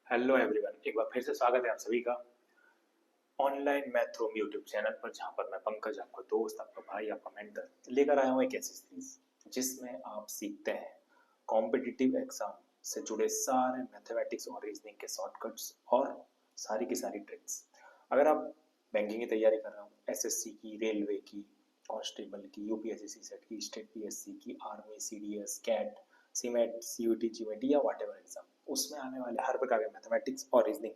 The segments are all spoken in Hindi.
हेलो एवरीवन, एक बार फिर से स्वागत है आप सभी का online math room YouTube channel पर, जहां पर मैं पंकज, आपका दोस्त, आपका भाई, आपका मेंटर लेकर आया हूं एक ऐसी सीरीज जिसमें आप सीखते हैं कॉम्पिटिटिव एग्जाम से जुड़े सारे मैथमेटिक्स और रीजनिंग के शॉर्टकट्स और सारी की सारी ट्रिक्स। अगर आप बैंकिंग की तैयारी कर रहे हो, एसएससी की, रेलवे की, कांस्टेबल की, यूपीएससी सीसेट की, स्टेट पीएससी की, army, CDS, CAT, CMAT, CUET, GMAT या व्हाटएवर एग्जाम, उसमें आने वाले हर प्रकार के मैथमेटिक्स और रीजनिंग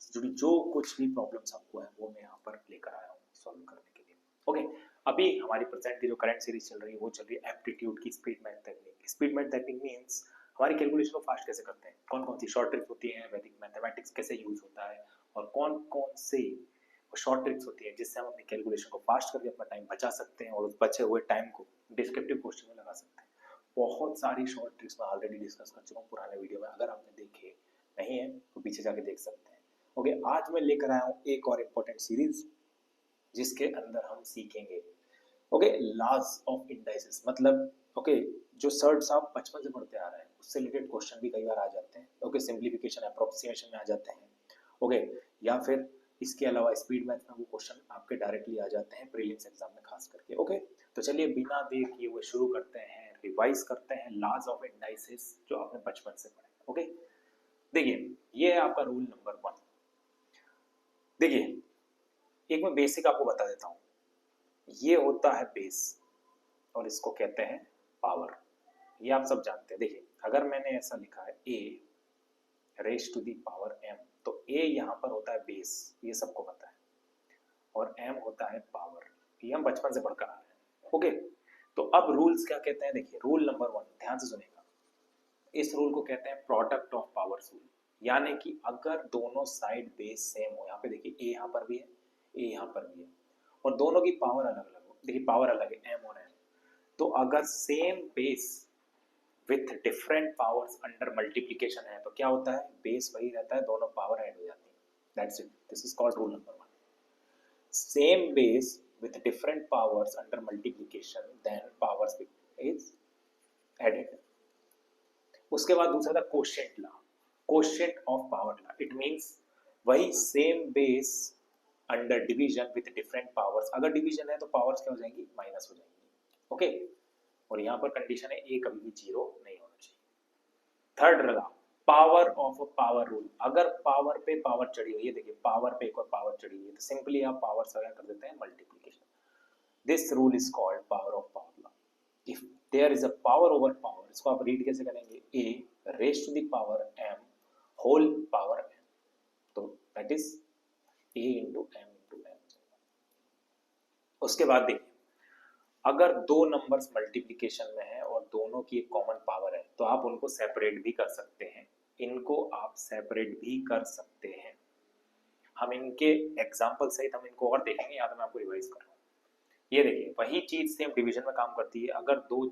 से जुड़ी जो कुछ भी प्रॉब्लम्स आपको है वो मैं यहाँ पर लेकर आया हूँ सॉल्व करने के लिए। ओके, अभी हमारी प्रेजेंट की जो करंट सीरीज चल रही है वो चल रही है एप्टीट्यूड की speed math technique. Speed math technique means हमारी कैलकुलेशन को फास्ट कैसे करते हैं, कौन कौन सी शॉर्ट ट्रिक्स होती हैं, वैदिक मैथमेटिक्स कैसे यूज होता है, और कौन कौन से शॉर्ट ट्रिक्स होती है जिससे हम अपनी कैलकुलेशन को फास्ट करके अपना टाइम बचा सकते हैं और उस बचे हुए टाइम को डिस्क्रिप्टिव क्वेश्चन में लगा सकते हैं। बहुत सारी शॉर्ट ट्रिक्स मैं ऑलरेडी डिस्कस कर चुका हूँ पुराने वीडियो में, अगर आपने देखे नहीं है तो पीछे जाके देख सकते हैं। ओके, आज मैं लेकर आया हूँ एक और इम्पोर्टेंट सीरीज जिसके अंदर हम सीखेंगे ओके लॉज ऑफ इंडाइसिस, मतलब ओके जो सर्ट्स आप बचपन से पढ़ते आ रहे हैं उससे रिलेटेड क्वेश्चन भी कई बार आ जाते हैं। ओके, सिंप्लीफिकेशन अप्रोक्सीमेशन में आ जाते हैं। ओके, या फिर इसके अलावा स्पीड मैथ में वो क्वेश्चन आपके डायरेक्टली आ जाते हैं प्रीलिम्स एग्जाम में खास करके। ओके, तो चलिए बिना देर किए हुए शुरू करते हैं, रिवाइज करते हैं लॉज ऑफ इंडाइसिस जो आपने बचपन से पढ़े। ओके, देखिए ये है आपका रूल नंबर 1। देखिए एक मैं बेसिक आपको बता देता हूँ। ये होता है बेस और इसको कहते हैं पावर, ये आप सब जानते हैं। देखिए अगर मैंने ऐसा लिखा है a raise to the power m, तो ए यहाँ पर होता है बेस, ये सबको पता है, और एम होता है पावर, ये हम बचपन से पढ़कर आ रहे हैं। ओके, तो अब रूल्स क्या कहते हैं, देखिए रूल नंबर 1 ध्यान से सुनेगा। इस रूल को कहते हैं प्रोडक्ट ऑफ पावर्स रूल, यानी कि अगर दोनों साइड बेस सेम हो, यहाँ पे देखिए ए यहाँ पर भी है, ए यहाँ पर भी है, और दोनों की पावर अलग अलग हो, देखिए पावर अलग है एम और एन, तो अगर same base with different powers under multiplication है तो क्या होता है, बेस वही रहता है, दोनों पावर ऐड हो जाती है। That's it, this is called rule number 1। Same base with different powers under multiplication then powers is added। उसके बाद दूसरा था quotient law, quotient of power law. It means वही same base under division with different powers, अगर डिवीजन है तो पावर्स क्या हो जाएंगी, माइनस हो जाएंगी। ओके, और यहाँ पर कंडीशन है ए कभी भी जीरो नहीं होना चाहिए। थर्ड लगा पावर ऑफ पावर रूल, अगर पावर पे पावर चढ़ी हुई है, देखिए पावर पे एक और पावर चढ़ी हुई है तो सिंपली आप पावर से कर देते हैं multiplication. This rule is called power of power law. If there is a power over power, इसको आप रीड कैसे करेंगे, a raise to the power m whole power n, तो that is a into m into n. उसके बाद देखिए अगर दो नंबर्स मल्टीप्लीकेशन में है और दोनों की एक कॉमन पावर है तो आप उनको सेपरेट भी कर सकते हैं, इनको आप सेपरेट भी कर सकते हैं। हम इनके एग्जाम्पल सहित हम इनको और देखेंगे, या तो मैं आपको रिवाइज कर रहा हूँ। ये देखिए वही चीज सेम डिवीजन में काम करती है, अगर दो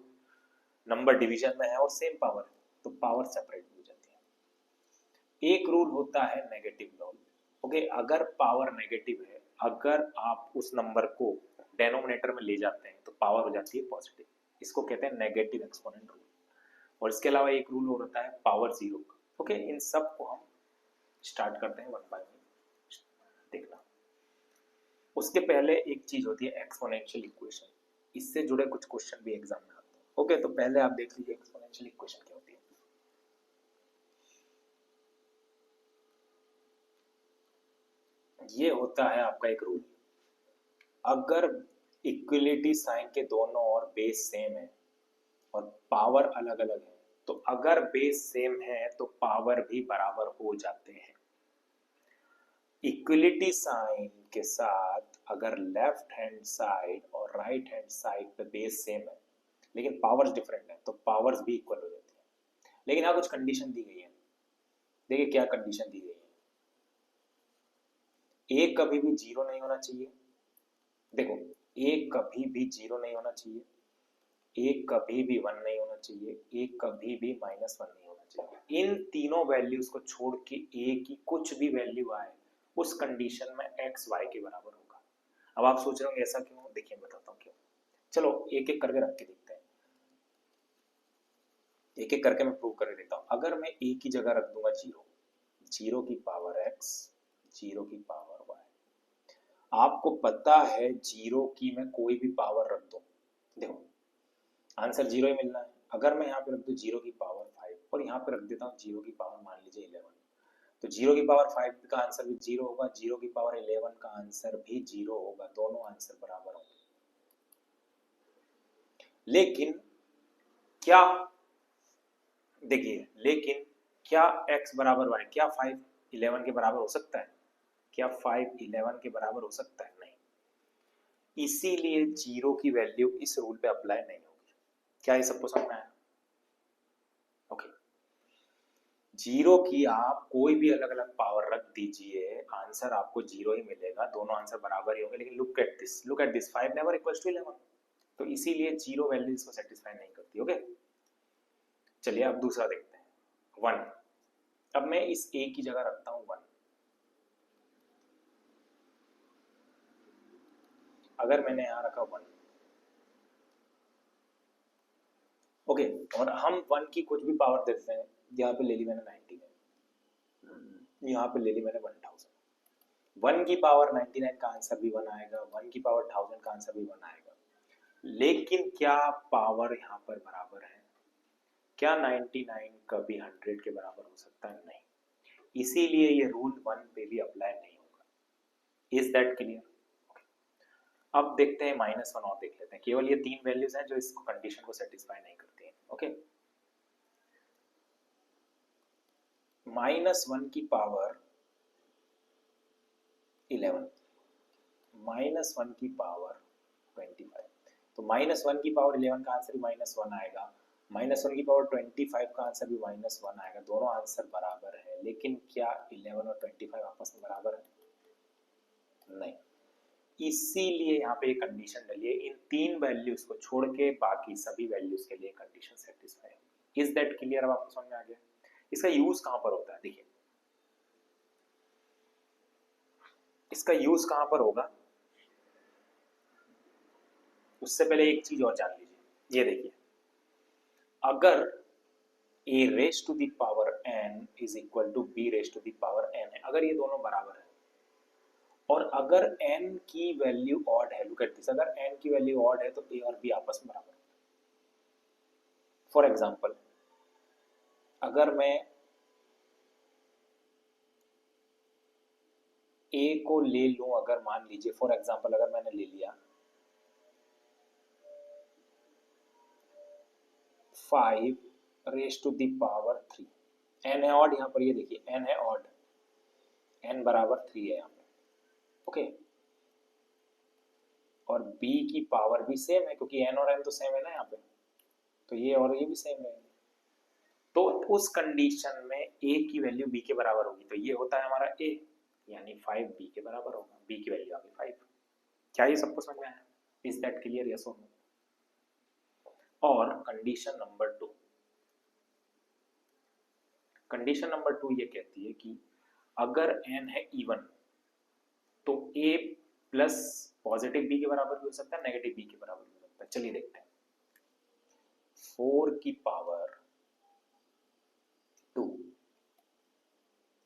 नंबर डिवीजन में है और सेम पावर है तो पावर सेपरेट हो जाती है। एक रूल होता है नेगेटिव रूल। ओके, अगर पावर नेगेटिव है, अगर आप उस नंबर को डेनोमिनेटर में ले जाते हैं तो पावर हो जाती है पॉजिटिव, इसको कहते हैं नेगेटिव एक्सपोनेंट रूल। और इसके अलावा एक रूल और होता है पावर जीरो का। ओके, इन सब को हम स्टार्ट करते हैं वन बाय वन देखना। उसके पहले एक चीज होती है एक्सपोनेंशियल इक्वेशन, इससे जुड़े कुछ क्वेश्चन भी एग्जाम में आते हैं। ओके, तो पहले आप देख लीजिए एक्सपोनेंशियल इक्वेशन क्या होती है। ये होता है आपका एक रूल, अगर इक्वलिटी साइन के दोनों और बेस सेम है और पावर अलग अलग है, तो अगर बेस सेम है तो पावर भी बराबर हो जाते हैं। इक्वलिटी साइन के साथ अगर लेफ्ट हैंड साइड और राइट हैंड साइड पे बेस सेम है लेकिन पावर्स डिफरेंट है तो पावर्स भी इक्वल हो जाती है। लेकिन यहाँ कुछ कंडीशन दी गई है, देखिए क्या कंडीशन दी गई है। ए कभी भी जीरो नहीं होना चाहिए, देखो ए कभी भी जीरो नहीं होना चाहिए, ए कभी भी वन नहीं होना चाहिए, ए कभी भी माइनस वन नहीं होना चाहिए। इन तीनों वैल्यूज को छोड़ के ए की कुछ भी वैल्यू आए उस कंडीशन में एक्स वाई के बराबर होगा। अब आप सोच रहे होंगे ऐसा क्यों, देखिए बताता हूँ क्यों। चलो एक एक करके रख के देखते हैं, एक एक करके मैं प्रूव करके देता हूँ। अगर मैं ए की जगह रख दूंगा जीरो, 0 की पावर x, 0 की पावर y। आपको पता है 0 की मैं कोई भी पावर रख दूं, देखो आंसर 0 ही मिलना है। अगर मैं यहाँ पे रख दूं 0 की पावर 5 और यहाँ पे रख देता हूँ 0 की पावर मान लीजिए 11, तो 0 की पावर 5 का आंसर भी 0 होगा, 0 की पावर 11 का आंसर भी 0 होगा, दोनों आंसर बराबर होंगे। लेकिन क्या, देखिए लेकिन क्या x बराबर y, क्या 5 11 के बराबर हो सकता है? क्या 5 11 के बराबर हो सकता है? नहीं। इसीलिए 0 की वैल्यू इस रूल पे अप्लाई नहीं होगी। क्या ये सबको समझ में आया? ओके। 0 की आप कोई भी अलग अलग पावर रख दीजिए, आंसर आपको 0 ही मिलेगा, दोनों आंसर बराबर ही होंगे। लेकिन look at this 5 never equals to 11, तो इसीलिए 0 वैल्यू इसको सेटिस्फाई नहीं करती। ओके, चलिए अब दूसरा देखते हैं, 1। अब मैं इस a की जगह रखता हूं 1। अगर मैंने यहां रखा 1, ओके, और हम 1 की कुछ भी पावर देते हैं, यहाँ पे ले ली मैंने 99, यहाँ पे ले ली मैंने 1000। 1 की पावर 99 का आंसर भी 1 आएगा, 1 की पावर 1000 का आंसर भी 1 आएगा। लेकिन क्या पावर यहाँ पर बराबर है? क्या 99 कभी 100 के बराबर हो सकता है? नहीं। इसीलिए ये रूल 1 पे भी अप्लाई नहीं होगा। Is that clear? अब देखते हैं -1 और देख लेते हैं। केवल ये 3 वैल्यूज हैं जो इस कंडीशन को सेटिस्फाई नहीं करती हैं। ओके, -1 की पावर 11, -1 की पावर 25, तो -1 की पावर 11 का आंसर भी -1 आएगा, -1 की पावर 25 का आंसर भी -1 आएगा, दोनों आंसर बराबर है। लेकिन क्या 11 और 25 आपस में बराबर है? नहीं। इसीलिए यहाँ पे एक कंडीशन डली है, इन 3 वैल्यूज को छोड़ के बाकी सभी वैल्यूज के लिए कंडीशन सेटिस्फाई है। Is that clear? अब आपको समझ में आ गया इसका यूज कहां पर होता है? देखिए इसका यूज कहां पर होगा, उससे पहले एक चीज और जान लीजिए। ये देखिए, अगर a raise to the power n is equal to b raise to the power n है, अगर ये दोनों बराबर है और अगर n की वैल्यू ऑड है, लुक एट दिस, अगर n की वैल्यू ऑड है तो a और b आपस में बराबर है। फॉर एग्जांपल, अगर मैं a को ले लूं, अगर मान लीजिए फॉर एग्जांपल अगर मैंने ले लिया 5 raise to the power 3, n है ऑड, यहाँ पर ये देखिए n है ऑड, n बराबर 3 है यहाँ पे। ओके, और b की पावर भी सेम है क्योंकि n और n तो सेम है ना यहाँ पे, तो ये और ये भी सेम है। तो उस कंडीशन में a की वैल्यू b के बराबर होगी, तो ये होता है हमारा a, यानी 5 b के बराबर होगा, b की वैल्यू आ गई 5। क्या ये सबको समझ में आया? Is that clear? यस और नो? और कंडीशन नंबर 2, कंडीशन नंबर 2 ये कहती है कि अगर n है इवन तो a प्लस पॉजिटिव b के बराबर भी हो सकता है, नेगेटिव b के बराबर भी हो सकता है। चलिए देखते हैं, 4 की पावर 2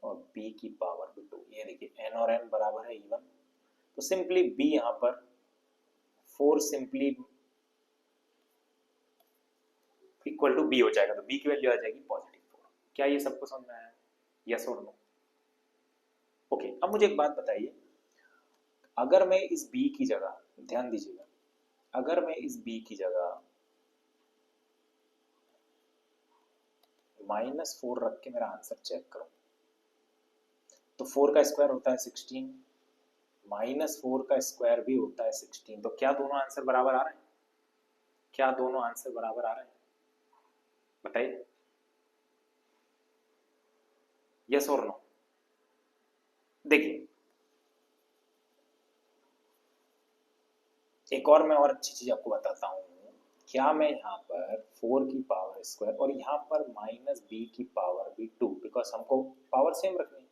और b की पावर भी 2, ये देखिए n और n बराबर है इवन, तो सिंपली b यहां पर 4 सिंपली इक्वल टू b हो जाएगा, तो b की वैल्यू आ जाएगी पॉजिटिव 4। क्या ये सबको समझ में आया? यस और नो? ओके, अब मुझे एक बात बताइए, अगर मैं इस b की जगह, ध्यान दीजिएगा, अगर मैं इस b की जगह -4 रख के मेरा आंसर चेक करूं, तो 4 का स्क्वायर होता है 16, -4 का स्क्वायर भी होता है 16, तो क्या दोनों आंसर बराबर आ रहे हैं? क्या दोनों आंसर बराबर आ रहे हैं? बताइए, यस और नो? देखिए, एक और मैं और अच्छी चीज आपको बताता हूं, क्या मैं यहाँ पर 4 की पावर स्क्वायर और यहाँ पर -b की पावर भी 2, बिकॉज हमको पावर सेम रखनी है।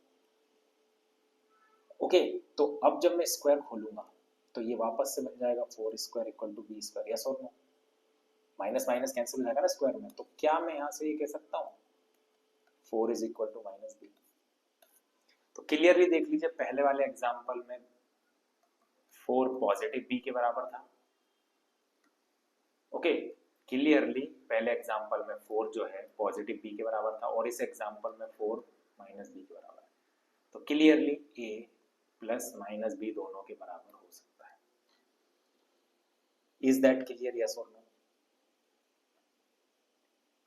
ओके, तो अब जब मैं स्क्वायर खोलूंगा तो ये वापस से बन जाएगा 4 square equal to b square, yes और नो? माइनस माइनस कैंसिल हो जाएगा ना स्क्वायर में, तो क्या मैं यहाँ से ये कह सकता हूँ 4 इज इक्वल टू -b? तो क्लियरली देख लीजिए, पहले वाले एग्जाम्पल में 4 पॉजिटिव बी के बराबर था। ओके, क्लियरली पहले एग्जाम्पल में 4 जो है पॉजिटिव बी के बराबर था और इस एग्जाम्पल में 4 माइनस बी के बराबर है। तो क्लियरली ए प्लस माइनस बी दोनों के बराबर हो सकता है। इज दैट क्लियर, यस और नो?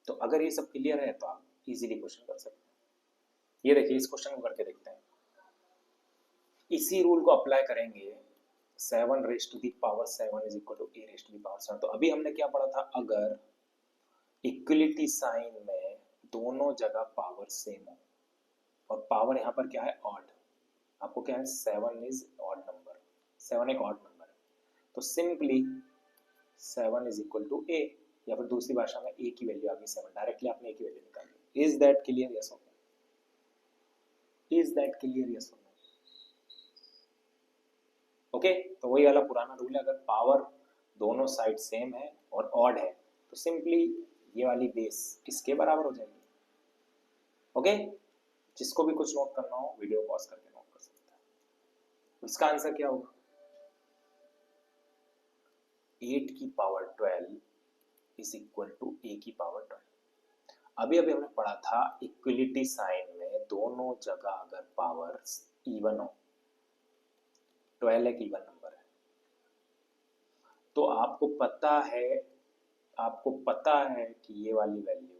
तो अगर ये सब क्लियर है तो आप इजीली क्वेश्चन कर सकते हैं। ये देखिए, इस क्वेश्चन को करके देखते हैं। इसी रूल को अप्लाई करेंगे, 7 raise to the power 7 is equal to a raise to the power 7। तो अभी हमने क्या पढ़ा था, अगर इक्वलिटी साइन में दोनों जगह पावर सेम हो, और पावर यहाँ पर क्या है, ऑड। आपको क्या है, 7 इज ऑड नंबर, 7 एक ऑड नंबर है, तो सिंपली 7 इज इक्वल टू ए, या फिर दूसरी भाषा में ए की वैल्यू आ गई 7, डायरेक्टली आपने ए की वैल्यू निकाली। इज दैट क्लियर, यस और no? Is that clear, yes और नो? ओके, तो वही वाला पुराना रूल है, अगर पावर दोनों साइड सेम है और ऑड है तो सिंपली ये वाली बेस किसके बराबर हो जाएगी। ओके, जिसको भी कुछ नोट करना हो वीडियो पॉज करके नोट कर सकता है। इसका आंसर क्या होगा, 8 की पावर 12 इज इक्वल टू ए की पावर 12। अभी हमने पढ़ा था इक्वलिटी साइन में दोनों जगह अगर पावर इवन हो, 12 एक इवन नंबर है, तो आपको पता है कि ये वाली वैल्यू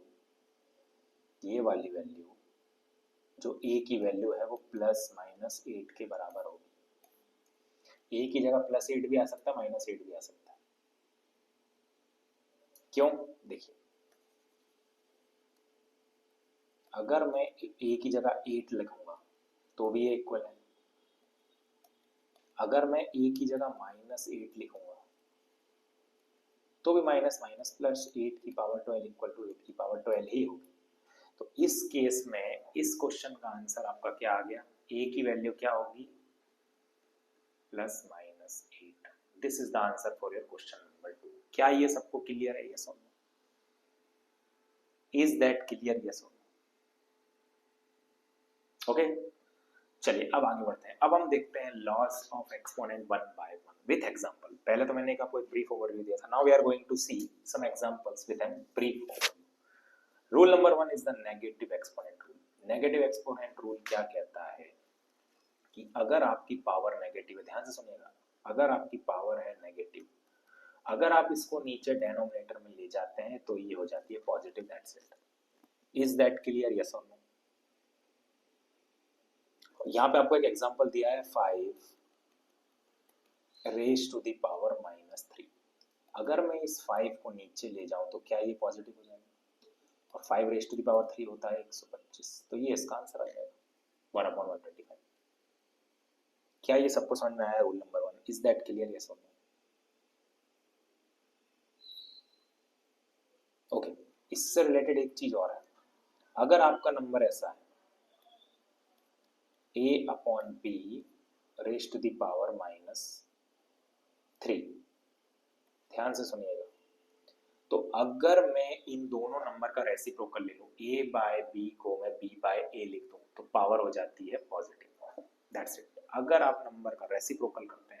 जो a की वैल्यू है वो प्लस माइनस 8 के बराबर होगी। a की जगह प्लस 8 भी आ सकता है, माइनस 8 भी आ सकता है। क्यों, देखिए, अगर मैं a की जगह 8 लिखूंगा तो भी ये इक्वल है, अगर मैं a की जगह माइनस 8 लिखूंगा तो भी माइनस माइनस प्लस 8 की पावर 12 इक्वल टू 8 की पावर 12 ही होगी। तो इस केस में इस क्वेश्चन का आंसर आपका क्या आ गया, a की वैल्यू क्या होगी, plus minus 8। This is the answer for your question number 2। क्या ये सबको क्लियर है, यस और no? Is that clear, yes और नो? ओके, चलिए अब आगे बढ़ते हैं। अब हम देखते हैं laws of exponent 1 by 1 with example. पहले तो मैंने आपको एक ब्रीफ ओवरव्यू दिया था, now we are going to see some examples with an brief overview. Rule number 1 is the negative exponent rule. Negative exponent rule क्या कहता है कि अगर आपकी पावर नेगेटिव है, ध्यान से सुनिएगा, अगर आपकी पावर है नेगेटिव, अगर आप इसको नीचे डेनोमिनेटर में ले जाते हैं तो ये हो जाती है positive, that's it. Is that clear, yes और नो? यहाँ पे आपको एक एग्जांपल दिया है 5 raise to the power minus 3। अगर मैं इस 5 को नीचे ले जाऊं तो क्या ये पॉजिटिव हो जाएगा, और 5 रेज टू द पावर 3 होता है 125, तो ये इसका आंसर आ जाएगा 1/125। क्या ये सबको समझ में आया rule number 1? Is that clear, yes और नो? ओके, इससे रिलेटेड एक चीज और है, अगर आपका नंबर ऐसा है a/b raise to the power minus 3, ध्यान से सुनिएगा, तो अगर मैं इन दोनों नंबर का रेसिप्रोकल ले लूं, a बाय b को मैं b बाय a लिख दूं तो पावर हो जाती है पॉजिटिव, दैट्स इट। अगर आप नंबर का रेसिप्रोकल करते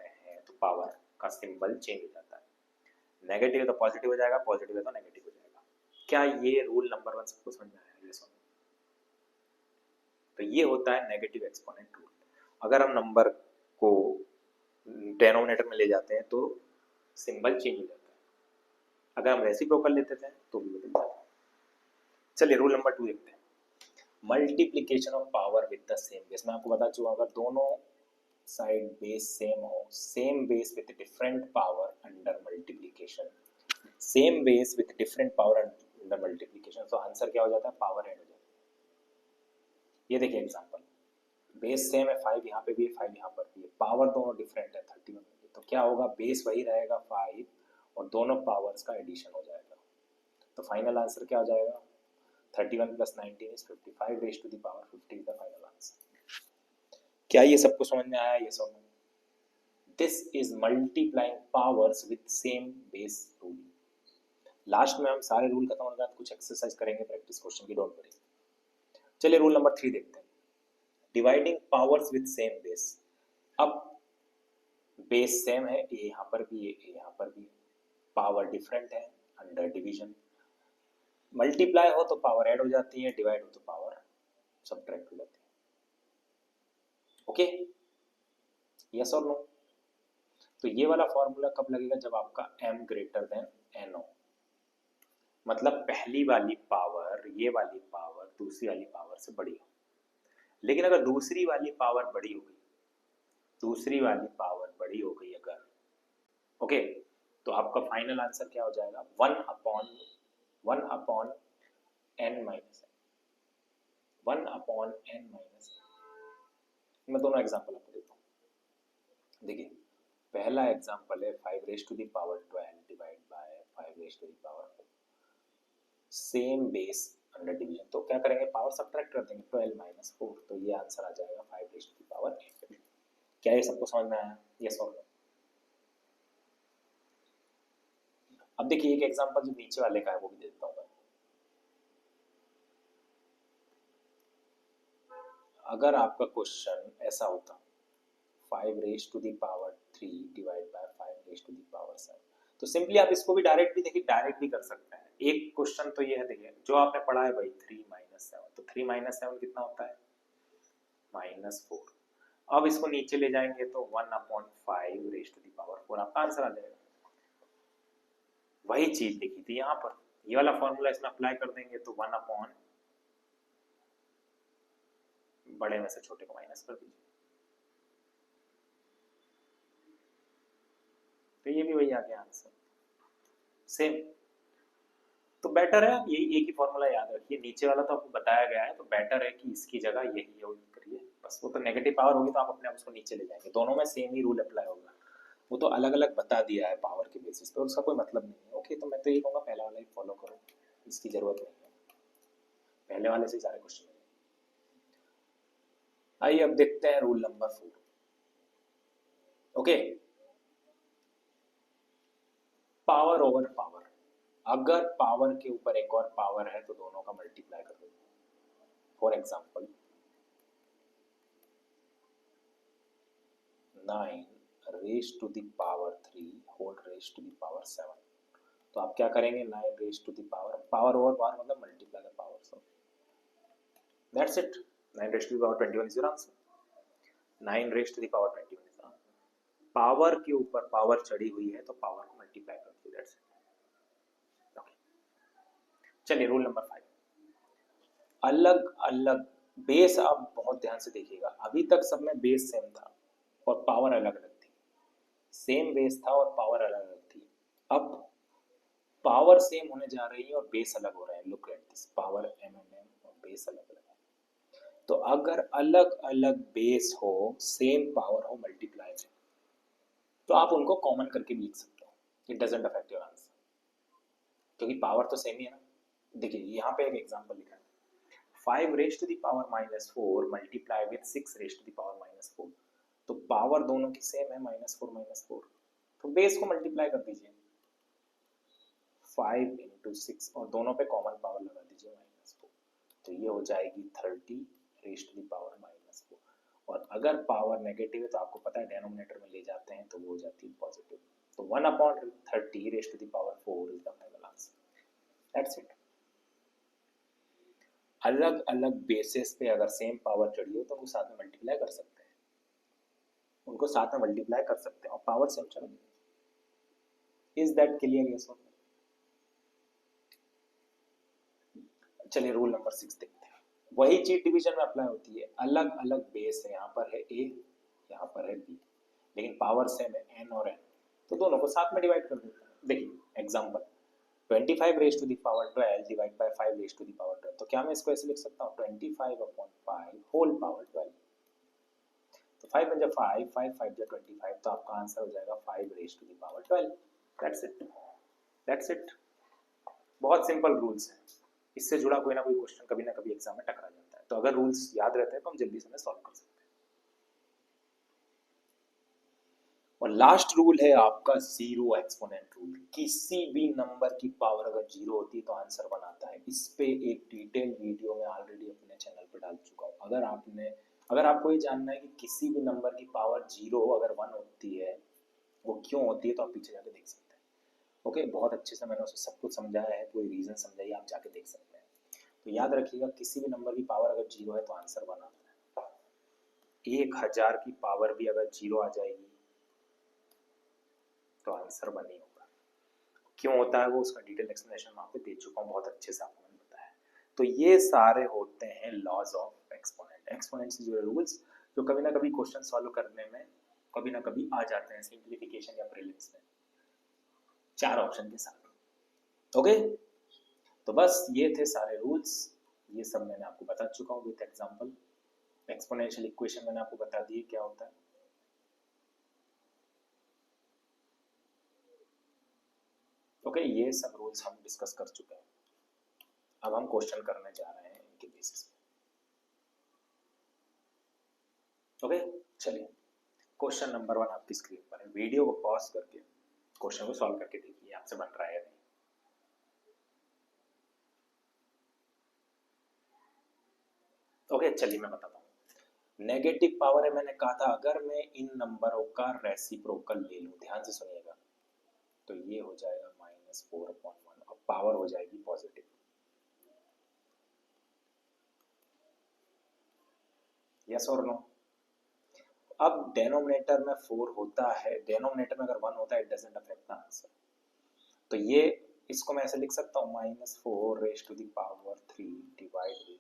हैं तो पावर का सिंबल चेंज हो जाता है, नेगेटिव है तो पॉजिटिव हो जाएगा, पॉजिटिव है तो नेगेटिव हो जाएगा। क्या ये रूल नंबर 1 सबको समझ में आया, ये सुनो? तो ये होता है नेगेटिव एक्सपोनेंट रूल। अगर हम नंबर को डेनोमिनेटर में ले जाते हैं तो सिंबल चेंज हो जाता है, अगर हम रेसिप्रोकल लेते थे तो भी बदल जाता है। चलिए रूल नंबर 2 देखते हैं, multiplication of power with the same base. मैं आपको बता चुका, अगर दोनों साइड बेस सेम हो, same base with different power under multiplication, same base with different power under multiplication, तो आंसर क्या हो जाता है, पावर ऐड हो जाता है। ये देखिए एग्जांपल, बेस सेम है, 5 यहाँ पे भी है, 5 यहाँ पर भी है, पावर दोनों डिफरेंट है 31, तो क्या होगा, बेस वही रहेगा 5 और दोनों पावर्स का एडिशन हो जाएगा, तो फाइनल आंसर क्या हो जाएगा, 31 + 19 is 55 raise to the power 50 is the final answer. क्या ये सबको समझ में आया, ये सब? This is multiplying powers with same base rule. Last में हम सारे रूल खत्म होने के बाद कुछ एक्सरसाइज करेंगे प्रैक्टिस क्वेश्चन की, डोंट वरी। चलिए रूल नंबर 3 देखते हैं, dividing powers with same base. अब बेस सेम है, ए यहाँ पर भी है, ए यहाँ पर भी है, पावर डिफरेंट है, अंडर डिवीजन मल्टीप्लाई हो तो पावर ऐड हो जाती है, डिवाइड हो तो पावर सब्ट्रैक्ट हो जाती है। ओके, यस और नो? तो ये वाला फॉर्मूला कब लगेगा, जब आपका m ग्रेटर देन n हो, मतलब पहली वाली पावर, ये वाली पावर दूसरी वाली पावर से बड़ी हो। लेकिन अगर दूसरी वाली पावर बड़ी हो गई, दूसरी वाली पावर बड़ी हो गई अगर, ओके, तो आपका फाइनल आंसर क्या हो जाएगा, 1/n माइनस, 1/n माइनस। मैं दोनों एग्जांपल आपको देता हूँ। देखिए पहला एग्जांपल है 5 raise to the power 12 divide by 5 raise to the power 4, same base under division, तो क्या करेंगे, पावर सब्ट्रैक्ट कर देंगे, 12 माइनस 4, तो ये आंसर आ जाएगा 5 रेज टू द पावर 8। क्या ये सबको समझ में आया, यस और नो? अब देखिए एक एग्जांपल जो नीचे वाले का है वो भी देता हूँ मैं। अगर आपका क्वेश्चन ऐसा होता 5 raise to the power 3 divide by 5 raise to the power 7, तो सिंपली आप इसको भी डायरेक्ट भी देखिए, डायरेक्ट भी कर सकते हैं। एक क्वेश्चन तो ये है, देखिए जो आपने पढ़ा है भाई 3 माइनस 7, तो 3 माइनस 7 कितना होता है, -4। अब इसको नीचे ले जाएंगे तो 1/5 रेज टू द पावर 4 आपका आंसर आ जाएगा। वही चीज लिखी थी यहाँ पर, ये वाला फॉर्मूला इसमें अप्लाई कर देंगे तो 1/ बड़े में से छोटे को माइनस कर दीजिए, तो ये भी वही आ गया आंसर सेम। तो बेटर है ये एक ही फॉर्मूला याद रखिए, नीचे वाला तो आपको बताया गया है, तो बेटर है कि इसकी जगह यही यूज करिए बस। वो तो नेगेटिव पावर होगी तो आप अपने आप उसको नीचे ले जाएंगे, दोनों में सेम ही रूल अप्लाई होगा, वो तो अलग अलग बता दिया है पावर के बेसिस पे, उसका कोई मतलब नहीं है। ओके, तो मैं तो ये कहूँगा पहला वाला ही फॉलो करो, इसकी जरूरत नहीं है, पहले वाले से सारे क्वेश्चन। आइए अब देखते हैं rule number 4। Okay, power over power, अगर पावर के ऊपर एक और पावर है तो दोनों का मल्टीप्लाई कर दो। For example 9 raise to the power 3 whole raise to the power 7, तो आप क्या करेंगे, 9 raise to the power, power over power मतलब multiply the power, so that's it. 9 raise to the power 21 is your answer, 9 raise to the power 21 is answer. Power के ऊपर पावर चढ़ी हुई है तो पावर को मल्टीप्लाई कर दो, दैट्स इट। चलिए रूल नंबर 5, अलग अलग बेस। आप बहुत ध्यान से देखिएगा, अभी तक सब में बेस सेम था और पावर अलग अलग थी, सेम बेस था और पावर अलग अलग थी। अब पावर सेम होने जा रही है और बेस अलग हो रहा है, look at this, power mm और बेस अलग अलग है। तो अगर अलग अलग बेस हो, सेम पावर हो मल्टीप्लाई में, तो आप उनको कॉमन करके भी लिख सकते हो, it doesn't affect your answer, क्योंकि पावर तो सेम ही है ना। देखिए यहाँ पे एक एग्जांपल लिखा है, 5 raise to the power -4 multiply with 6 raise to the power -4, तो पावर दोनों की सेम है, -4, तो बेस को मल्टीप्लाई कर दीजिए 5 × 6 और दोनों पे कॉमन पावर लगा दीजिए -4, तो ये हो जाएगी 30 रेज टू द पावर -4। और अगर पावर नेगेटिव है तो आपको पता है डेनोमिनेटर में ले जाते हैं तो वो हो जाती है पॉजिटिव, तो 1/30 raise to the power 4 is the final answer, that's it. अलग अलग बेसिस पे अगर सेम पावर चढ़ी हो तो उनको साथ में मल्टीप्लाई कर सकते हैं, उनको साथ में मल्टीप्लाई कर सकते हैं और पावर सेम चढ़ी। इज दैट क्लियर, यस और नो? चलिए रूल नंबर 6 देखते हैं, वही चीज डिवीजन में अप्लाई होती है, अलग अलग बेस है, यहाँ पर है a, यहाँ पर है b, लेकिन पावर सेम है n और n, तो दोनों को साथ में डिवाइड कर देते हैं। देखिए example 25 raise to the power 12 divide by 5 raise to the power 12, तो क्या मैं इसको ऐसे लिख सकता हूँ 25/5 होल पावर 12, तो 5 × 5 5 5 × 25, तो आपका आंसर हो जाएगा 5 raise to the power 12, that's it, that's it. बहुत सिंपल रूल्स हैं, इससे जुड़ा कोई ना कोई क्वेश्चन कभी ना कभी एग्जाम में टकरा जाता है, तो अगर रूल्स याद रहते हैं तो हम जल्दी से उन्हें सॉल्व कर सकते हैं। और लास्ट रूल है आपका जीरो एक्सपोनेंट रूल, किसी भी नंबर की पावर अगर जीरो होती है तो आंसर बनाता है। इस पे एक डिटेल वीडियो मैं ऑलरेडी अपने चैनल पर अगर आपको ये जानना है कि किसी भी नंबर की पावर 0 अगर 1 होती है वो क्यों होती है, तो आप पीछे जाके देख सकते हैं। ओके, बहुत अच्छे से मैंने उसमें सब कुछ समझाया है, पूरी रीजन समझाई, आप जाके देख सकते हैं। तो याद रखिएगा, किसी भी नंबर की पावर अगर 0 है तो आंसर 1 आता है। 1000 की पावर भी अगर 0 आ जाएगी तो आंसर 1 ही होगा। क्यों होता है वो, उसका डिटेल एक्सप्लेनेशन वहां पे दे चुका हूँ, बहुत अच्छे से आपको मैंने बताया। तो ये सारे होते हैं लॉज ऑफ एक्सपोनेंट, एक्सपोनेंट से जुड़े रूल्स, जो कभी ना कभी क्वेश्चन सॉल्व करने में कभी ना कभी आ जाते हैं सिंप्लीफिकेशन या प्रीलिम्स में, 4 ऑप्शन के साथ। ओके, तो बस ये थे सारे रूल्स, ये सब मैंने आपको बता चुका हूँ विथ एग्जांपल। एक्सपोनेंशियल इक्वेशन मैंने आपको बता दी क्या होता है। ओके, ये सब रूल्स हम डिस्कस कर चुके हैं। अब हम क्वेश्चन करने जा रहे हैं इनके बेसिस पे। ओके, चलिए क्वेश्चन नंबर 1 आपकी स्क्रीन पर है। वीडियो को पॉज करके क्वेश्चन को सॉल्व करके देखिए आपसे बन रहा है या नहीं। ओके, चलिए मैं बताता हूँ। नेगेटिव पावर है, मैंने कहा था अगर मैं इन नंबरों का रेसिप्रोकल ले लूँ, ध्यान से सुनिएगा, तो ये हो जाएगा -4/1 और पावर हो जाएगी पॉजिटिव। यस और नो? अब डेनोमिनेटर में 4 होता है, डेनोमिनेटर में अगर 1 होता है, it doesn't affect the answer. तो ये इसको मैं ऐसे लिख सकता हूँ -4 raise to the power 3 divide with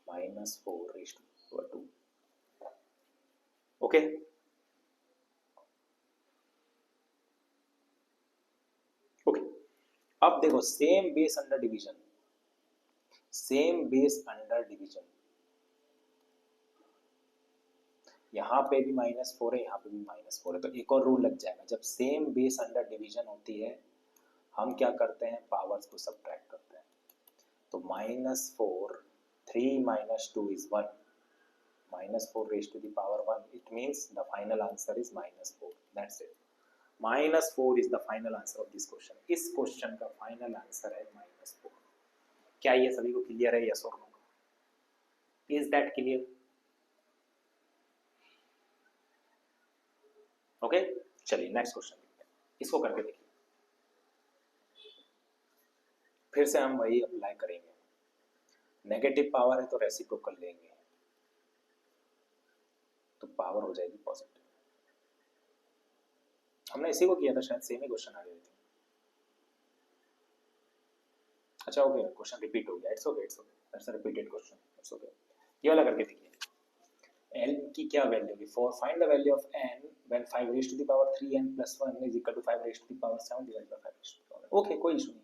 -4 raise to the power 2। Okay, okay, अब देखो same base under division, same base under division, यहाँ पे भी -4 है, यहाँ पे भी -4 है, तो एक और रूल लग जाएगा। जब सेम बेस अंडर डिवीजन होती है, हम क्या करते हैं, पावर्स को सब्ट्रैक्ट करते हैं। तो -4 3 - 2 is 1, -4 raised to the power 1, it means the final answer is -4, that's it। -4 is the final answer of this question। इस क्वेश्चन का फाइनल आंसर है -4। क्या ये सभी को क्लियर है, यस और no? Is that clear? Okay, चलिए नेक्स्ट क्वेश्चन देखते हैं, इसको करके देखिए। फिर से हम वही अप्लाई करेंगे, नेगेटिव पावर है तो रेसिप्रोकल लेंगे, तो पावर हो जाएगी पॉजिटिव। हमने इसी को किया था, शायद सेम ही क्वेश्चन आ गए थे। अच्छा ओके, क्वेश्चन रिपीट हो गया, it's okay, it's okay, that's a repeated question, it's okay. ये वाला करके देखिए। n की क्या वैल्यू होगी, for find the value of n when 5 raise to the power 3n + 1 is equal to 5 raise to the power 7 divided by 5 raise to the power. Okay, कोई इशू नहीं।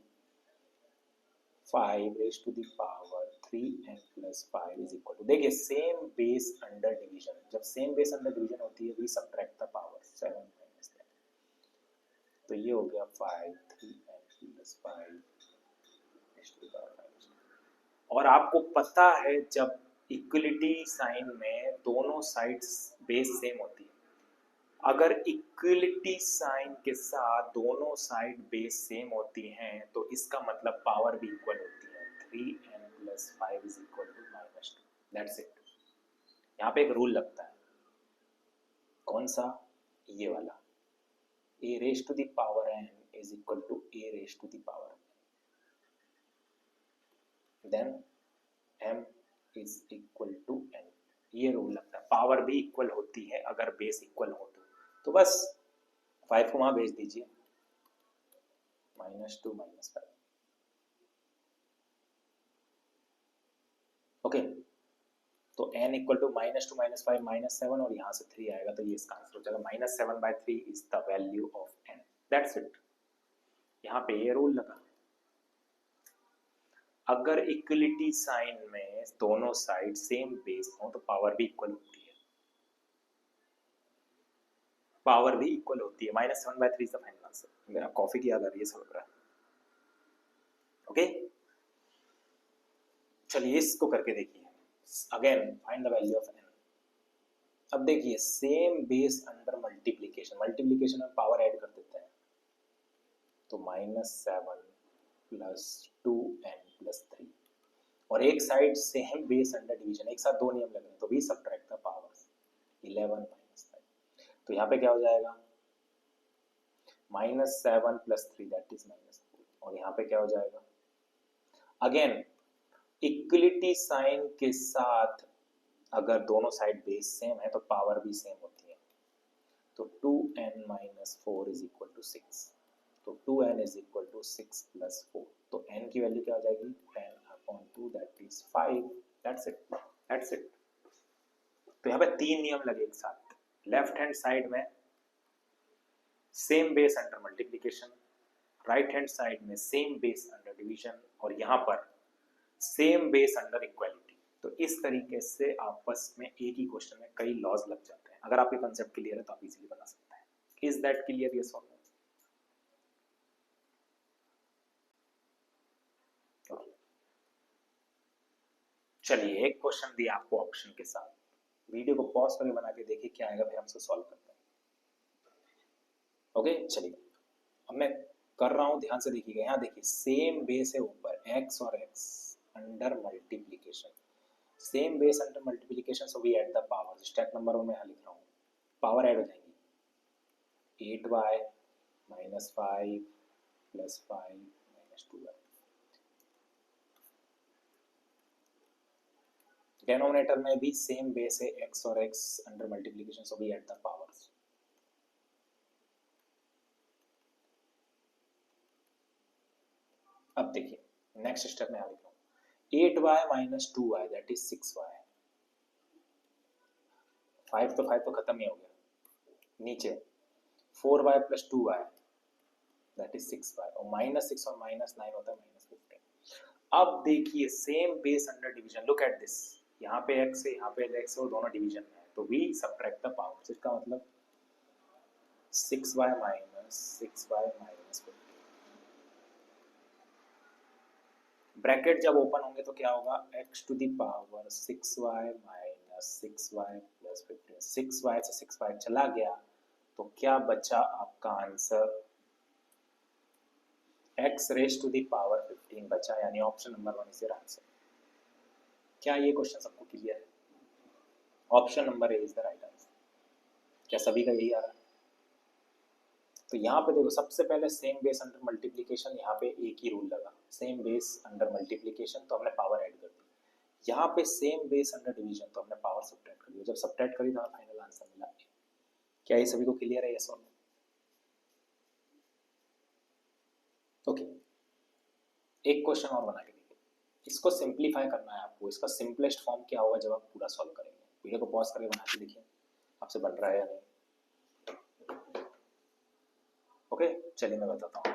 5 raise to the power 3n + 5 is equal to, देखिए सेम बेस अंडर डिवीजन, जब सेम बेस अंडर डिवीजन होती है वी सबट्रैक्ट द पावर 7 - 10, तो ये हो गया 5 3n + 5 raise to the power 5। और आपको पता है जब इक्वलिटी साइन में दोनों साइड्स बेस सेम होती है, अगर इक्वलिटी साइन के साथ दोनों साइड बेस सेम होती हैं तो इसका मतलब पावर भी इक्वल होती है। 3n + 5 is equal to -2, that's it. यहाँ पे एक रूल लगता है, कौन सा, ये वाला, a raise to the power n is equal to a raise to the power then m is equal to n। ये रूल लगता है, पावर भी इक्वल होती है अगर बेस इक्वल हो तो बस 5 को वहां भेज दीजिए, -2 - 5। ओके, तो n इक्वल टू -2 - 5 -7 और यहाँ से 3 आएगा, तो ये इसका आंसर हो जाएगा -7/3 is the value of n, that's it. यहाँ पे ये रूल लगा, अगर इक्वलिटी साइन में दोनों साइड सेम बेस हो तो पावर भी इक्वल होती है, पावर भी इक्वल होती है। -7/3 इज द फाइनल आंसर। मेरा कॉफी की याद आ रही है, सब लग रहा है। ओके, चलिए इसको करके देखिए। Again find the value of n। अब देखिए same base under multiplication, multiplication में पावर ऐड कर देते हैं, तो -7 + 2n + 3। और एक side same base under division, एक साथ दो नियम लग रहे हैं, तो we subtract the powers 11 minus 5, तो यहाँ पे क्या हो जाएगा -7 + 3 दैट इज -4, और यहाँ पे क्या हो जाएगा अगेन इक्वलिटी साइन के साथ अगर दोनों साइड बेस सेम है तो पावर भी सेम होती है, तो 2n - 4 = 6, तो 2n = 6 + 4, तो n की वैल्यू क्या हो जाएगी 10/2 दैट इज 5, दैट्स इट। तो यहाँ पे तीन नियम लगे एक साथ, लेफ्ट हैंड साइड में same base under multiplication, right hand side में सेम बेस अंडर डिवीजन, और यहाँ पर सेम बेस अंडर इक्वालिटी। तो इस तरीके से आपस में एक ही क्वेश्चन में कई लॉज लग जाते हैं। अगर आपके कंसेप्ट क्लियर है तो आप इजीली बना सकते हैं। Is that clear? यस और नो? चलिए एक क्वेश्चन दिया आपको ऑप्शन के साथ, वीडियो को पॉज करके बना के देखिए क्या आएगा, फिर हम उसको सॉल्व करते हैं। ओके चलिए अब मैं कर रहा हूं, ध्यान से देखिएगा। यहाँ देखिए सेम बेस है ऊपर, x और x under multiplication, same base under multiplication, so we add the power. Step number 1 में यहाँ लिख रहा हूँ, पावर ऐड हो जाएगी 8y - 5 + 5 - 2y। डिनोमिनेटर में भी सेम बेस है x और x under multiplication, so we add the powers. अब देखिए नेक्स्ट स्टेप में यहाँ लिख रहा हूँ 8y - 2y that is 6y, 5 तो खत्म ही हो गया, नीचे 4y + 2y that is 6y, और -6 और -9 होता है -15। अब देखिए same base under division, look at this, यहाँ पे x है, यहाँ पे x है, और दोनों डिवीजन में है, तो वी सबट्रैक्ट द पावर्स। इसका मतलब 6y - 6y - 15, ब्रैकेट जब ओपन होंगे तो क्या होगा x to the power 6y - 6y + 15, 6y से 6y चला गया तो क्या बचा आपका answer x raise to the power 15 बचा, यानी option number 1 is your answer. क्या ये क्वेश्चन सबको क्लियर है? Option number a is the right answer. क्या सभी का यही आ रहा है? तो यहाँ पे देखो सबसे पहले सेम बेस अंडर मल्टीप्लीकेशन, यहाँ पे एक ही रूल लगा, सेम बेस अंडर मल्टीप्लीकेशन तो हमने पावर ऐड कर दी। यहाँ पे सेम बेस अंडर डिवीजन तो हमने पावर सब्ट्रैक्ट कर दी, जब सब्ट्रैक्ट करी तो हमें फाइनल आंसर मिला। क्या ये सभी को क्लियर है? यस और नो? ओके एक क्वेश्चन और बना के देखिए, इसको सिंप्लीफाई करना है आपको। इसका सिंपलेस्ट फॉर्म क्या होगा जब आप पूरा सॉल्व करेंगे? वीडियो को पॉज करके बना के देखिए आपसे बन रहा है या नहीं। ओके चलिए मैं बताता हूँ।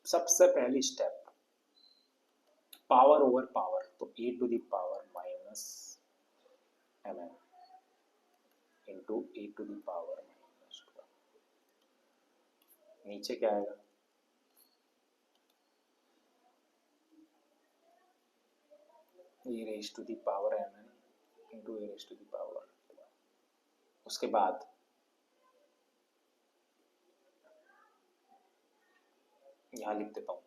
सबसे पहली स्टेप पावर ओवर पावर, तो a to the power -mn into a to the power -2, नीचे क्या आएगा a raise to the power mn into a raise to the power 2। उसके बाद यहाँ लिख देता हूँ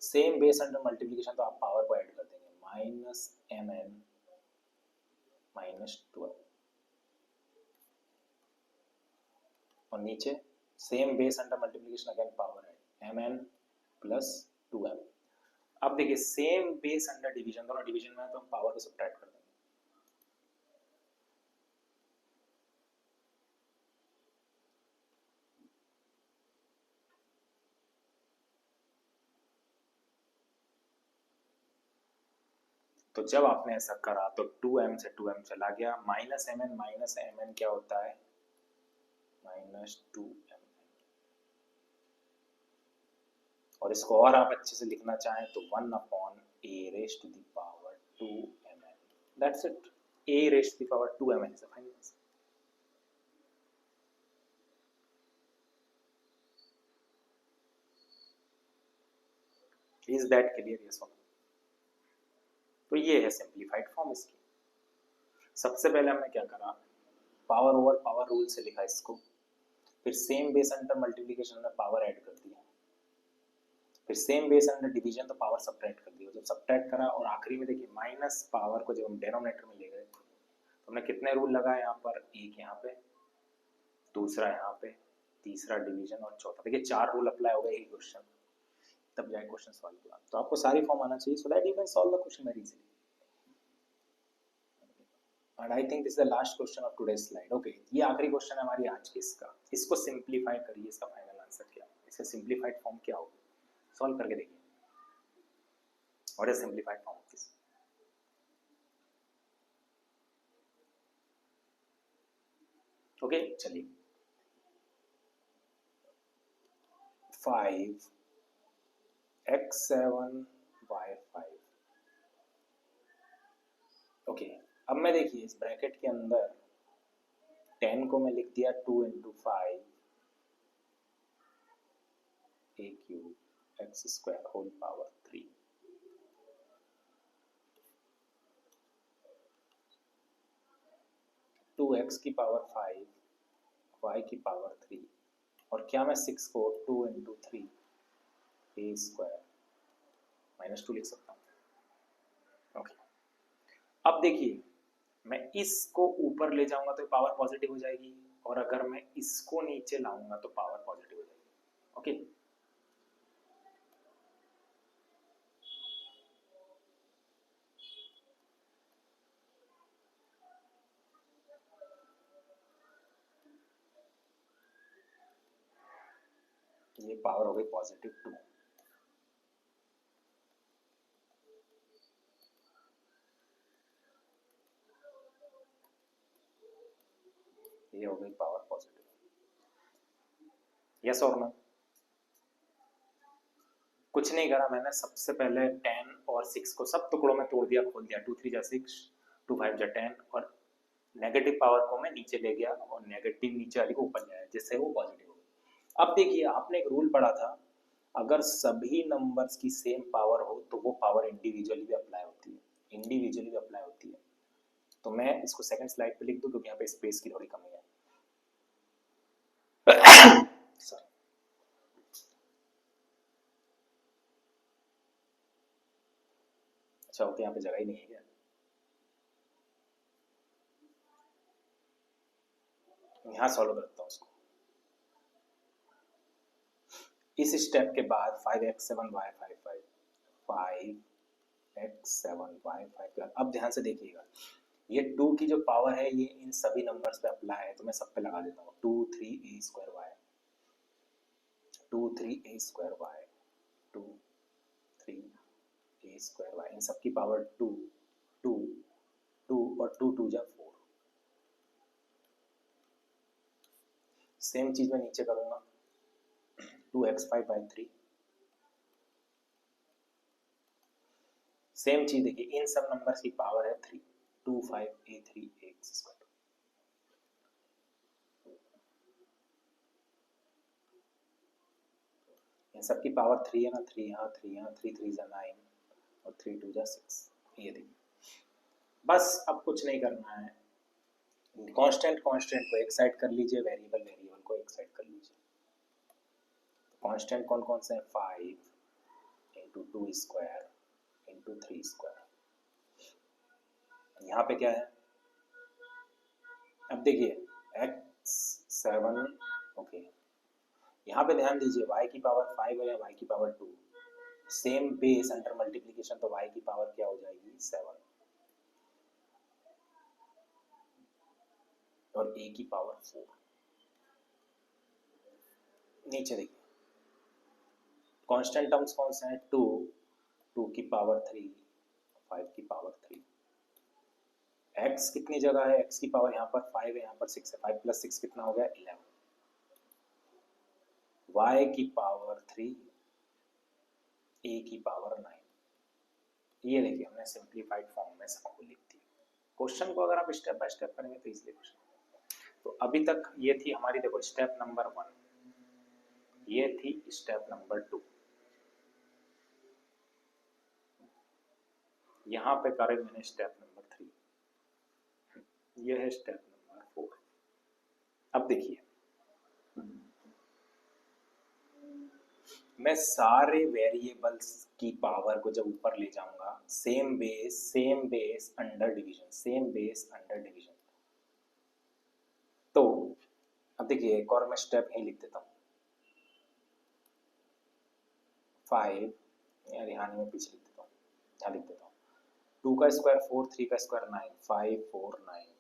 सेम बेस अंडर मल्टीप्लीकेशन, तो आप पावर को ऐड कर देंगे -mn -12, और नीचे same base under multiplication again power add mn + 2m। अब देखिए सेम बेस अंडर डिवीजन, दोनों डिवीजन में है तो हम पावर को सब्ट्रैक्ट कर देंगे। तो जब आपने ऐसा करा तो 2m से 2m चला गया, -mn क्या होता है -2m, और इसको और आप अच्छे से लिखना चाहें तो 1/a raise to the power 2mn, that's it. a raise to the power 2mn is the final answer. Is that clear? Yes और नो? तो ये है सिंप्लीफाइड फॉर्म इसकी। सबसे पहले हमने क्या करा, पावर ओवर पावर रूल से लिखा इसको, फिर सेम बेस अंडर मल्टीप्लीकेशन में पावर ऐड कर दिया, फिर सेम बेस अंडर डिवीजन तो पावर सब्ट्रैक्ट कर दिया, जब सब्ट्रैक्ट करा और आखिरी में देखिए माइनस पावर को जब हम डिनोमिनेटर में ले गए तो हमने कितने रूल लगाए यहाँ पर, एक यहाँ पे, दूसरा यहाँ पे, तीसरा डिवीजन और चौथा। देखिए 4 रूल अप्लाई हो गए एक क्वेश्चन, तब जाए क्वेश्चन सॉल्व हुआ। तो आपको सारी फॉर्म आना चाहिए so that you can solve the question very easily. And I think this is the last question of today's slide. Okay, ये आखिरी क्वेश्चन है हमारी आज की इसका। इसको सिंपलीफाई करिए, इसका फाइनल आंसर क्या है, इसका सिंपलीफाइड फॉर्म क्या होगा, सॉल्व करके देखिए। What is simplified form of this? Okay चलिए, 5x7y5। ओके, अब मैं देखिए इस ब्रैकेट के अंदर 10 को मैं लिख दिया 2 into 5 a cube x square whole power 3। Two x की पावर 5, y की पावर 3, और क्या मैं 6 को 2 इंटू 3 a स्क्वायर -2 लिख सकता हूँ। ओके, अब देखिए मैं इसको ऊपर ले जाऊंगा तो पावर पॉजिटिव हो जाएगी, और अगर मैं इसको नीचे लाऊंगा तो पावर पॉजिटिव हो जाएगी। ओके, ये पावर हो गई +2, ये हो गई पावर पॉजिटिव। यस और नो? कुछ नहीं करा मैंने, सबसे पहले 10 और 6 को सब टुकड़ों में तोड़ दिया, खोल दिया, 2 3 जा 6, 2 5 जा 10, और नेगेटिव पावर को मैं नीचे ले गया और नेगेटिव नीचे वाली को ऊपर ले आया, जिससे वो पॉजिटिव हो गई। अब देखिए आपने एक रूल पढ़ा था, अगर सभी नंबर्स की सेम पावर हो तो वो पावर इंडिविजुअली भी अप्लाई होती है, इंडिविजुअली भी अप्लाई होती है। तो मैं इसको सेकंड स्लाइड पे लिख दूं क्योंकि यहाँ पे स्पेस की थोड़ी कमी है। अच्छा होता है यहाँ पे जगह ही नहीं है क्या? यहाँ सॉल्व करता हूँ उसको। इस स्टेप के बाद 5x7y5 5x7y5। अब ध्यान से देखिएगा, ये 2 की जो पावर है ये इन सभी नंबर्स पे अप्लाई है, तो मैं सब पे लगा देता हूँ। 2 3 a square y, 2 3 a square y, 2 3 a square y, इन सब की पावर 2 2 2 और 2 2 जा 4। सेम चीज मैं नीचे करूंगा, 2x5/3। सेम चीज देखिए, इन सब नंबर्स की पावर है 3, 2 5 a 3 x स्क्वायर। इन सब की पावर 3 है ना, 3 यहाँ 3 यहाँ, 3 3 जा 9 और 3 2 जा 6। ये देखिए, बस अब कुछ नहीं करना है, कांस्टेंट कांस्टेंट को एक साइड कर लीजिए, वेरिएबल वेरिएबल को एक साइड कर लीजिए। कांस्टेंट कौन कौन से हैं? 5 इंटू 2 स्क्वायर इंटू 3 स्क्वायर। यहाँ पे क्या है? अब देखिए x7। ओके, यहाँ पे ध्यान दीजिए, y की पावर 5 है या y की power 2, same base under multiplication, तो y की पावर क्या हो जाएगी? 7, और a की पावर 4। नीचे देखिए कांस्टेंट टर्म्स कौन से हैं? 2 2 की पावर 3, 5 की पावर 3। x कितनी जगह है? x की पावर यहाँ पर 5 है, यहाँ पर 6 है, 5 + 6 कितना हो गया? 11। y की पावर 3, a की पावर 9। ये देखिए हमने सिंप्लीफाइड फॉर्म में सबको लिख दिया। क्वेश्चन को अगर आप स्टेप बाय स्टेप करेंगे तो इजीली क्वेश्चन। तो अभी तक ये थी हमारी, देखो स्टेप नंबर 1, ये थी स्टेप नंबर 2, यहाँ पे करें मैंने स्टेप नंबर 3, ये है स्टेप नंबर 4। अब देखिए मैं सारे वेरिएबल्स की पावर को जब ऊपर ले जाऊंगा, same base under division, same base under division. तो अब देखिए एक और मैं स्टेप यही लिख देता हूँ, 5, यार यहाँ नहीं, मैं पीछे लिख देता हूँ, यहाँ लिख देता हूँ, 2 का स्क्वायर 4, 3 का स्क्वायर 9, 5 4 9।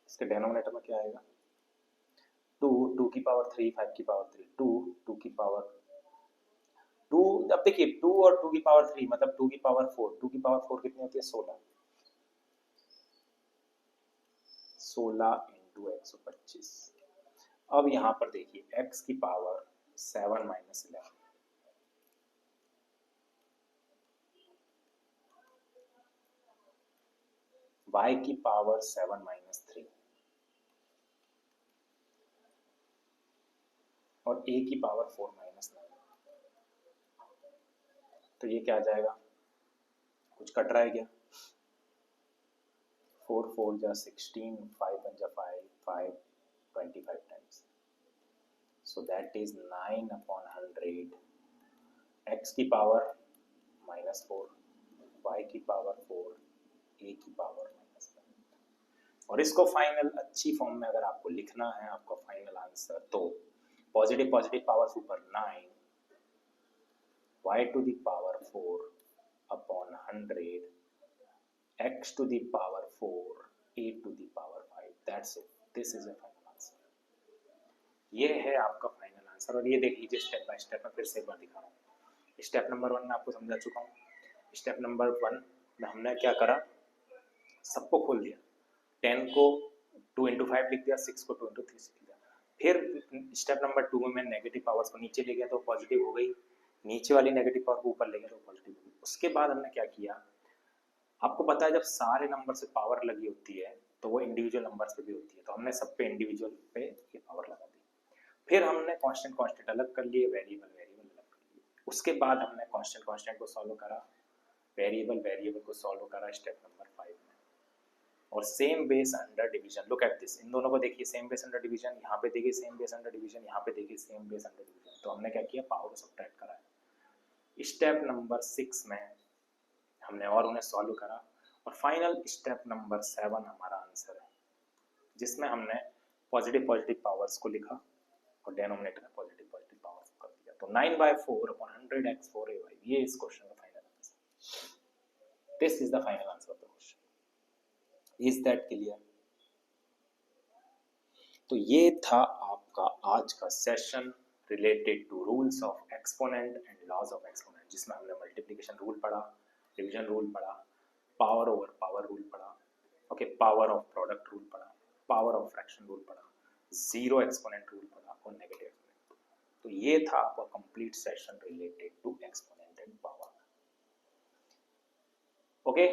इसके डिनोमिनेटर में क्या आएगा, 2 की पावर 3, 5 की पावर 3, 2 की पावर 2। अब देखिए 2 और 2 की पावर 3 मतलब 2 की पावर 4, 2 की पावर 4 कितनी होती है, 16, 16 इंटू 125। अब यहाँ पर देखिए x की पावर 7 माइनस 11, y की पावर 7 माइनस 3 और a की पावर 4 माइनस 9। तो ये क्या आ जाएगा, कुछ कट रहा है क्या, 4 4 जा 16, 5 1 जा 5, 5 25 times, so that is 9 upon 100, x की पावर माइनस 4, y की पावर 4, a की पावर माइनस 9। और इसको फाइनल अच्छी फॉर्म में अगर आपको लिखना है आपका फाइनल आंसर, तो पॉजिटिव पॉजिटिव पावर्स ऊपर 9, y to the power 4 upon 100, x to the power 4, a to the power 5, that's it, this is a final answer. ये है आपका फाइनल आंसर। और ये देख लीजिए स्टेप बाय स्टेप, मैं फिर से एक बार दिखा रहा हूँ। स्टेप नंबर 1 में आपको समझा चुका हूँ। स्टेप नंबर 1 में हमने क्या करा, सबको खोल दिया, 10 को 2 इंटू 5 लिख दिया, 6 को 2 इंटू 3 लिख दिया। फिर स्टेप नंबर 2 में मैं नेगेटिव पावर्स को नीचे ले गया तो पॉजिटिव हो गई, नीचे वाली नेगेटिव पावर को ऊपर ले गया तो पॉजिटिव हो गई। उसके बाद हमने क्या किया, आपको पता है जब सारे नंबर से पावर लगी होती है तो वो इंडिविजुअल नंबर्स पे भी होती है, तो हमने सब पे इंडिविजुअल पे ये पावर लगा दी। फिर हमने कांस्टेंट कांस्टेंट अलग कर लिए, वेरिएबल वेरिएबल अलग कर लिए। उसके बाद हमने कांस्टेंट कांस्टेंट को सॉल्व करा, वेरिएबल वेरिएबल को सॉल्व करा स्टेप नंबर 5 में। और same base under division, look at this, इन दोनों को देखिए, सेम बेस अंडर डिवीजन, यहाँ पे देखिए सेम बेस अंडर डिवीजन, यहाँ पे देखिए सेम बेस अंडर डिवीजन। तो हमने क्या किया, पावर को सब्ट्रैक्ट करा है। स्टेप नंबर 6 में हमने और उन्हें सॉल्व करा, और फाइनल स्टेप नंबर 7 हमारा आंसर है, जिसमें हमने पॉजिटिव पॉजिटिव पावर्स को लिखा और डिनोमिनेटर में पॉजिटिव पॉजिटिव पावर्स को कर दिया। तो 9/4 upon 100x 4ay, ये इस क्वेश्चन का final answer. This is the final answer of the question. Is that clear? तो ये था आपका आज का session related to rules of exponent and laws of exponent, जिसमें हमने मल्टीप्लिकेशन रूल पढ़ा, डिवीजन रूल पढ़ा, पावर ओवर पावर रूल पढ़ा, okay, power of product rule पढ़ा, पावर ऑफ फ्रैक्शन रूल पढ़ा, जीरो एक्सपोनेंट रूल पढ़ा और नेगेटिव एक्सपोनेंट। तो ये था आपका complete session related to exponent and power. Okay,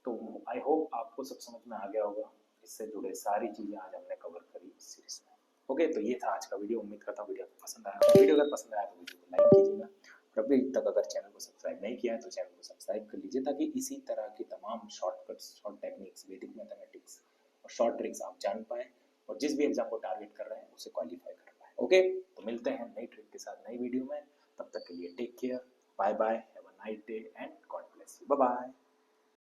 तो आई होप आपको सब समझ में आ गया होगा। इससे जुड़े सारी चीजें आज हमने कवर करी इस सीरीज में। ओके, तो ये था आज का वीडियो। उम्मीद करता हूँ वीडियो आपको पसंद आया। वीडियो अगर पसंद आया तो वीडियो को लाइक कीजिएगा, और अभी तक अगर चैनल को सब्सक्राइब नहीं किया है तो चैनल को सब्सक्राइब कर लीजिए, ताकि इसी तरह की तमाम शॉर्टकट्स, शॉर्ट टेक्निक्स, वैदिक मैथमेटिक्स और शॉर्ट ट्रिक्स आप जान पाएं, और जिस भी एग्जाम को टारगेट कर रहे हैं उसे क्वालिफाई कर पाएं। ओके, तो मिलते हैं नई ट्रिक के साथ नई वीडियो में। तब तक के लिए take care, bye bye, have a nice day and God bless you, bye bye.